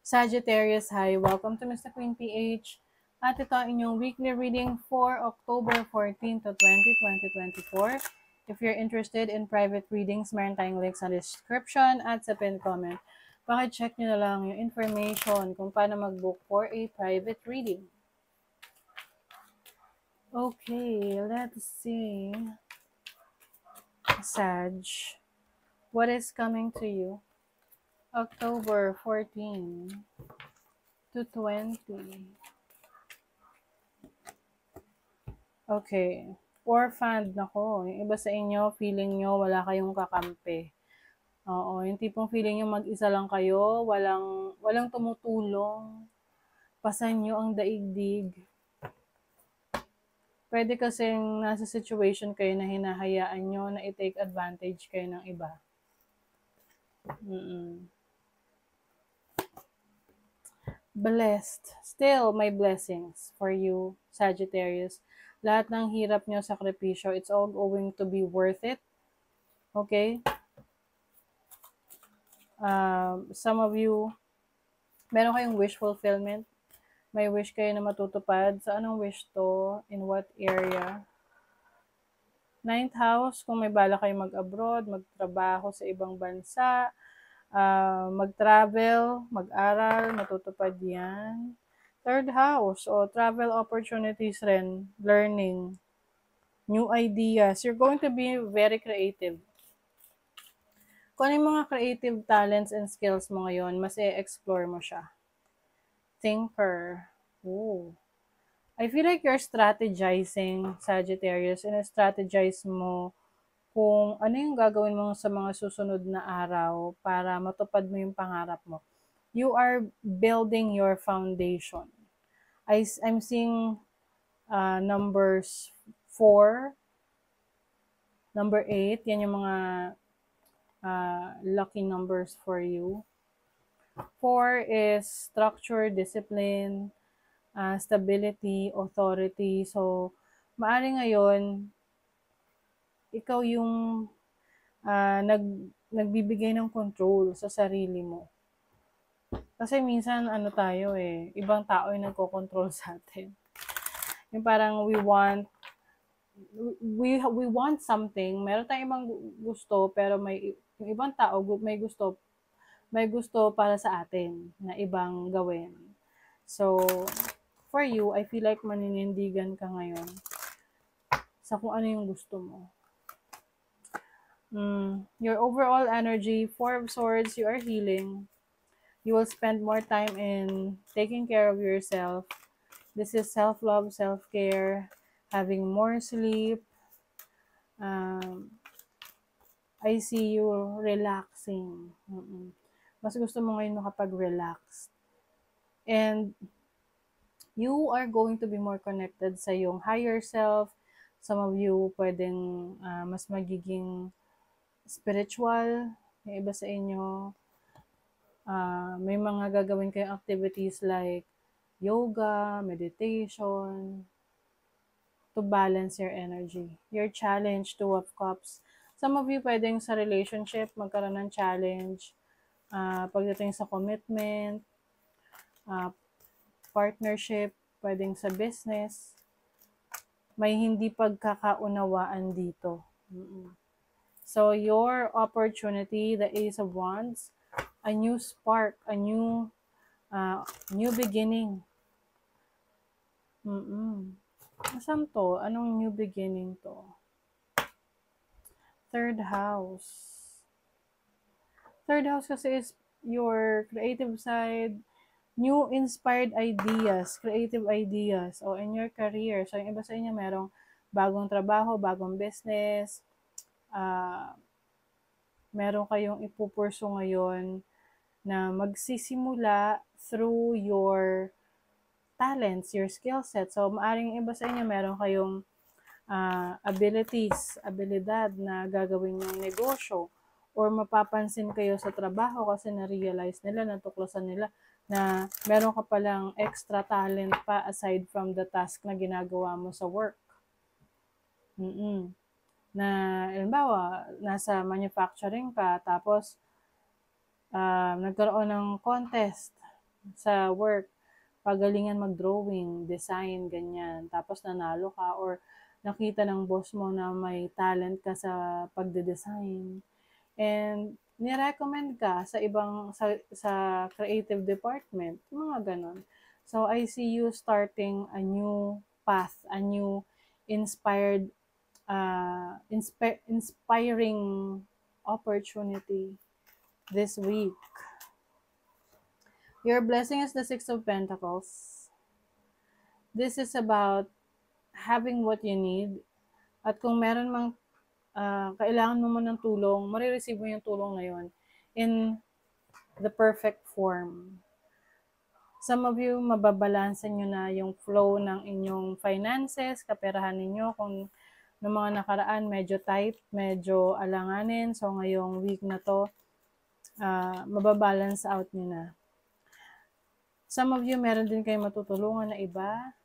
Sagittarius, hi! Welcome to Mr. Queen PH. At ito ang inyong weekly reading for October 14 to 20, 2024. If you're interested in private readings, meron tayong links sa description at sa pinned comment. Paki-check nyo na lang yung information kung paano mag-book for a private reading. Okay, let's see. Sag, what is coming to you? October 14 to 20. Okay. Orphaned, nako. Yung iba sa inyo, feeling nyo wala kayong kakampi. Oo, yung tipong feeling nyo mag-isa lang kayo, walang tumutulong. Pasan nyo ang daigdig. Pwede kasing nasa situation kayo na hinahayaan nyo na i-take advantage kayo ng iba. Blessed. Still, may blessings for you, Sagittarius. Lahat ng hirap nyo, sakripisyo, it's all going to be worth it. Okay? Some of you, meron kayong wish fulfillment. May wish kayo na matutupad. Sa anong wish to? In what area? Ninth house, kung may bala kayo mag-abroad, magtrabaho sa ibang bansa, mag-travel, mag-aral, matutupad yan. Third house, o travel opportunities rin, learning, new ideas. You're going to be very creative. Kung ano yung mga creative talents and skills mo ngayon, mas i-explore mo siya. Thinker. Ooh. I feel like you're strategizing, Sagittarius, and strategize mo kung ano yung gagawin mo sa mga susunod na araw para matupad mo yung pangarap mo. You are building your foundation. I'm seeing numbers 4, number 8, yan yung mga lucky numbers for you. 4 is structure, discipline, stability, authority. So, maari ngayon, ikaw yung nagbibigay ng control sa sarili mo. Kasi minsan, tayo ibang tao yung nagko-control sa atin. Yung parang we want something, meron tayong ibang gusto, pero yung ibang tao may gusto para sa atin na ibang gawin. So, for you, I feel like maninindigan ka ngayon sa kung ano yung gusto mo. Your overall energy, 4 of Swords, you are healing. You will spend more time in taking care of yourself. This is self-love, self-care, having more sleep. I see you relaxing. Mas gusto mo ngayon makapag-relax. And you are going to be more connected sa iyong higher self. Some of you pwedeng mas magiging spiritual. Yung iba sa inyo, may mga gagawin kayong activities like yoga, meditation, to balance your energy. Your challenge, 2 of Cups. Some of you pwedeng sa relationship, magkaroon ng challenge. Pagdating sa commitment, partnership, pwedeng sa business. May hindi pagkakaunawaan dito. So, your opportunity, the Ace of Wands, a new spark, a new beginning. Saan to? Anong new beginning to? Third house. Third house kasi is your creative side, new inspired ideas, creative ideas, o in your career. So, yung iba sa inyo merong bagong trabaho, bagong business, meron kayong ipupurso ngayon na magsisimula through your talents, your skill set. So, maaring iba sa inyo, meron kayong abilidad na gagawin yung negosyo, or mapapansin kayo sa trabaho kasi na-realize nila, natuklasan nila na meron ka palang extra talent pa aside from the task na ginagawa mo sa work. Na, halimbawa, nasa manufacturing ka, tapos nagkaroon ng contest sa work, pagalingan mag-drawing, design, ganyan. Tapos nanalo ka or nakita ng boss mo na may talent ka sa pagde-design. And ni-recommend ka sa ibang sa creative department, mga ganon. So I see you starting a new path, a new inspired inspiring opportunity this week. Your blessing is the Six of Pentacles. This is about having what you need. At kung meron mang kailangan mo man ng tulong, marireceive mo yung tulong na yun in the perfect form. Some of you, mababalansa nyo na yung flow ng inyong finances, kaperahan ninyo. Kung noong mga nakaraan, medyo tight, medyo alanganin. So, ngayong week na to, mababalance out nyo na. Some of you, meron din kayo matutulungan na iba.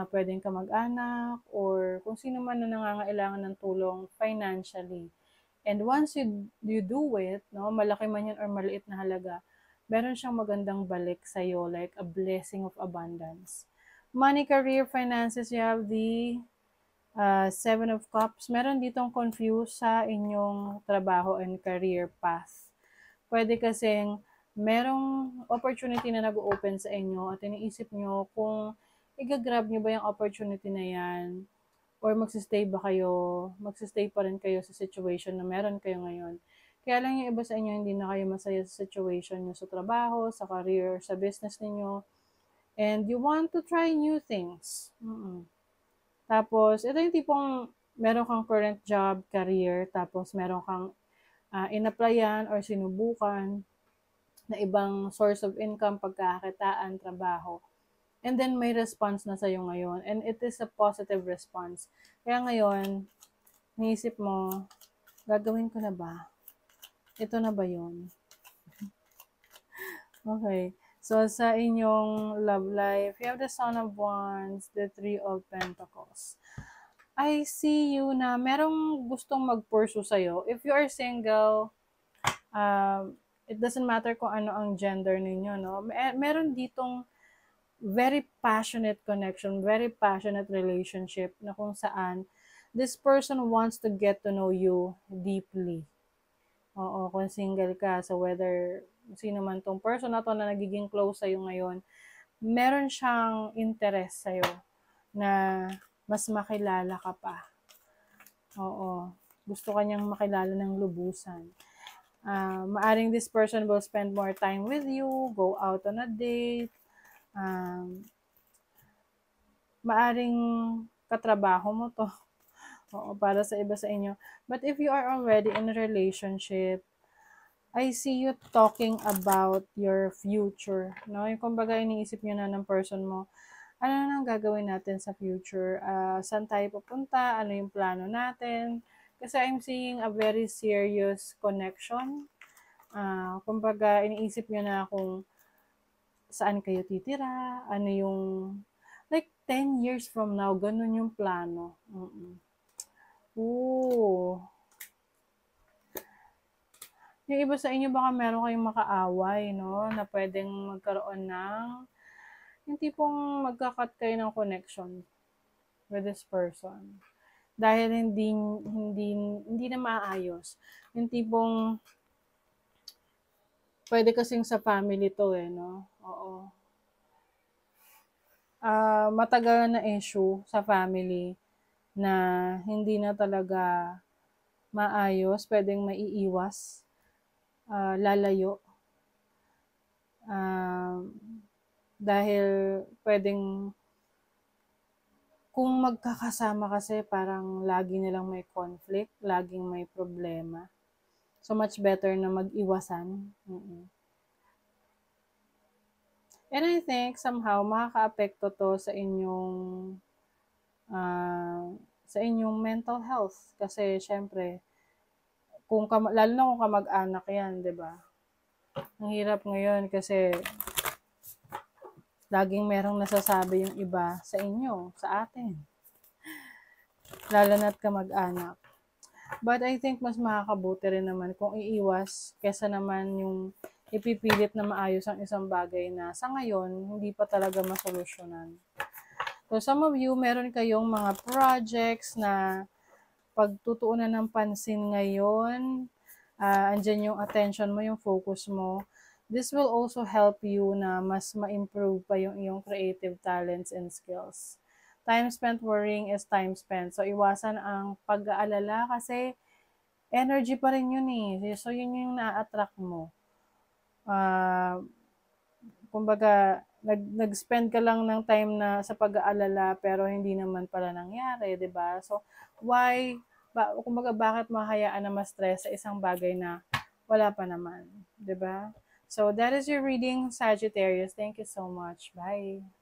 Pwedeng kamag-anak or kung sino man na nangangailangan ng tulong financially. And once you do it, no, malaki man yan or maliit na halaga, meron siyang magandang balik sa'yo, like a blessing of abundance. Money, career, finances, you have the Seven of Cups. Meron ditong confused sa inyong trabaho and career path. Pwede kasing merong opportunity na nag-open sa inyo at iniisip nyo kung i-grab nyo ba yung opportunity na yan or magsistay pa rin kayo sa situation na meron kayo ngayon. Kaya lang yung iba sa inyo, hindi na kayo masaya sa situation nyo sa trabaho, sa career, sa business ninyo. And you want to try new things. Tapos, ito yung tipong meron kang current job, career, tapos meron kang in-applyan or sinubukan na ibang source of income, pagkakakitaan, trabaho. And then, may response na sa'yo ngayon. And it is a positive response. Kaya ngayon, naisip mo, gagawin ko na ba? Ito na ba yun? Okay. So, sa inyong love life, you have the Son of Wands, the Three of Pentacles. I see you na merong gustong mag-pursue sa'yo. If you are single, it doesn't matter kung ano ang gender ninyo, no? Meron ditong very passionate connection, very passionate relationship na kung saan this person wants to get to know you deeply. Oo, kung single ka, so whether sino man tong person na to na nagiging close sa'yo ngayon, meron siyang interest sa'yo na mas makilala ka pa. Oo, gusto kanyang makilala ng lubusan. Maaring this person will spend more time with you, go out on a date, maaring katrabaho mo to. Oo, para sa iba sa inyo. But if you are already in a relationship, I see you talking about your future. No? Yung kumbaga iniisip nyo na ng person mo, ano nang gagawin natin sa future? Saan tayo pupunta? Ano yung plano natin? Kasi I'm seeing a very serious connection. Kumbaga iniisip nyo na kung saan kayo titira, ano yung like 10 years from now, ganun yung plano. Ooh. Yung iba sa inyo baka meron kayong makaaway, no? Na pwedeng magkaroon ng yung tipong magkakat kayo ng connection with this person. Dahil hindi na maayos. Yung tipong pwede kasing sa family to no? Oo. Matagal na issue sa family na hindi na talaga maayos, pwedeng maiiwas, lalayo. Dahil pwedeng kung magkakasama kasi parang lagi nilang may conflict, laging may problema. So much better na mag-iwasan. And I think somehow makaka-apekto to sa inyong mental health kasi syempre lalo na kung kamag-anak yan, 'di ba? Ang hirap ngayon kasi laging merong nasasabi yung iba sa inyo, sa atin. Lalo na't kamag-anak. But I think mas makakabuti rin naman kung iiwas kesa naman yung ipipilit na maayos ang isang bagay na sa ngayon, hindi pa talaga masolusyonan. So, some of you, meron kayong mga projects na pagtutuunan ng pansin ngayon, andyan yung attention mo, yung focus mo. This will also help you na mas ma-improve pa yung iyong creative talents and skills. Time spent worrying is time spent. So, iwasan ang pag-aalala kasi energy pa rin yun eh. So, yun yung na-attract mo. Kumbaga, nag-spend ka lang ng time na sa pag-aalala pero hindi naman pala nangyari, 'di ba? So, kumbaga bakit mahayaan na ma-stress sa isang bagay na wala pa naman, 'di ba? So, that is your reading, Sagittarius. Thank you so much. Bye.